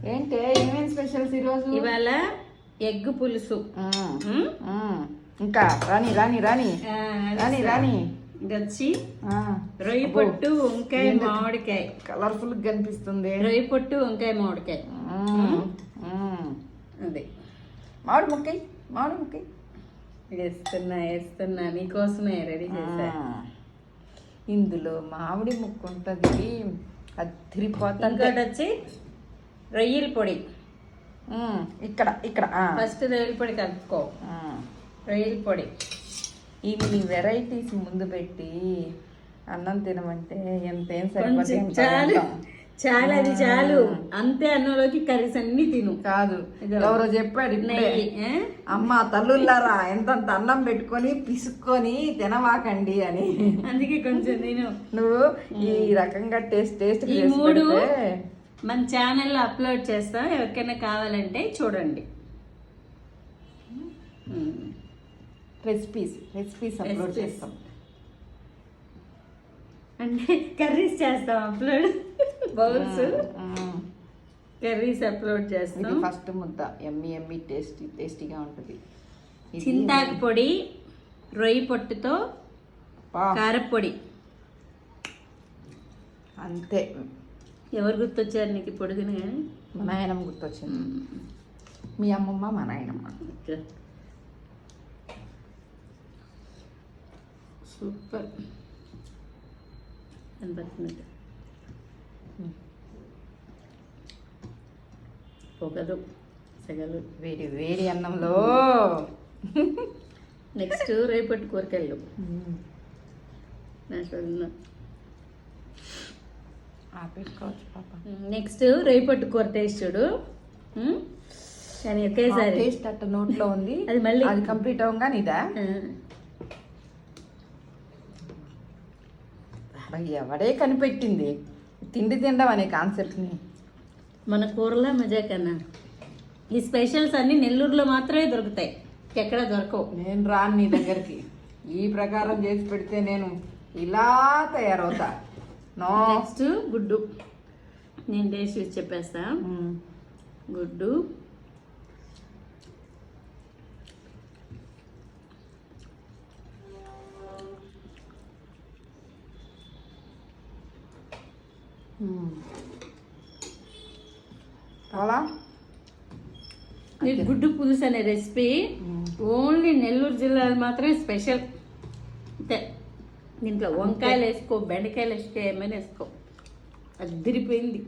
ఏంటి ఏమేమి స్పెషల్స్ ఈరోజు? ఇవాళ ఎగ్ పులుసు. ఇంకా రాని రాని రాని రాని రాని వచ్చి రొయ్య పొట్టు వంకాయ మామిడికాయ. కలర్ఫుల్ గా కనిపిస్తుంది. రొయ్య పొట్టు వంకాయ మామిడికాయ. అదే మామిడి ముక్కై మామిడి ముక్కై వేస్తున్నా మీకోసమే రెడీ చేశా. ఇందులో మామిడి ముక్క ఉంటుంది, అదిరిపోతుంది. ఇంకోటి వచ్చి రొయ్యల పొడి. ఇక్కడ ఇక్కడ ఫస్ట్ రొయ్యల పొడి కలుపుకో. రొయ్యల పొడి ఇన్ని వెరైటీస్ ముందు పెట్టి అన్నం తినమంటే ఎంతేం చాలు చాలు, అది చాలు. అంతే అన్నంలోకి కర్రీస్ అన్ని తిను. కాదు ఎవరో చెప్పాడు ఇప్పుడే, అమ్మ తల్లులారా ఎంతంత అన్నం పెట్టుకొని పిసుక్కొని తినమాకండి అని. అందుకే కొంచెం నేను నువ్వు ఈ రకంగా టేస్ట్ ఈ మూడు మన ఛానల్లో అప్లోడ్ చేస్తాం, ఎవరికైనా కావాలంటే చూడండి. రెసిపీస్ అప్లోడ్ చేస్తాం అంటే కర్రీస్ చేస్తాం అప్లోడ్. బౌల్స్ కర్రీస్ అప్లోడ్ చేస్తాం. ఫస్ట్ ముద్ద ఎమ్మి టేస్టీగా ఉంటుంది. చింతాకు పొడి, రొయ్యి పొట్టుతో కారపొడి. అంతే. ఎవరు గుర్తొచ్చారు నీకు ఇప్పుడు? కానీ మా నాయనమ్మ గుర్తొచ్చింది. మీ అమ్మమ్మ మా నాయనమ్మ. సూపర్ అనిపిస్తుంది. పొగదు సెగలు వేడి వేడి అన్నంలో. నెక్స్ట్ రేపటి కూరకెళ్ళు. నెక్స్ట్ రేపటి కూర టేస్ట్ చూడు. కానీ ఒకేసారి టేస్ట్ అట్ట నోట్లో ఉంది. అది మళ్ళీ అది కంప్లీట్ అవ్వగానే ఇదా ఎవడే కనిపెట్టింది తిండి తినడం అనే కాన్సెప్ట్ని? మన కూరలో మజా కన్నా. ఈ స్పెషల్స్ అన్ని నెల్లూరులో మాత్రమే దొరుకుతాయి, ఎక్కడ దొరకవు. నేను రాను నీ దగ్గరికి. ఈ ప్రకారం చేసి పెడితే నేను ఇలా తయారవుతా. నెక్స్ట్ గుడ్డు. నేను టేస్ట్ చేసి చెప్పేస్తా. గుడ్డు అలా. ఈ గుడ్డు పులుసు అనే రెసిపీ ఓన్లీ నెల్లూరు జిల్లాలో మాత్రమే స్పెషల్. అంతే. దీంట్లో వంకాయలు వేసుకో, బెండకాయలు వేసుకో, ఏమైనా వేసుకో, అదిరిపోయింది.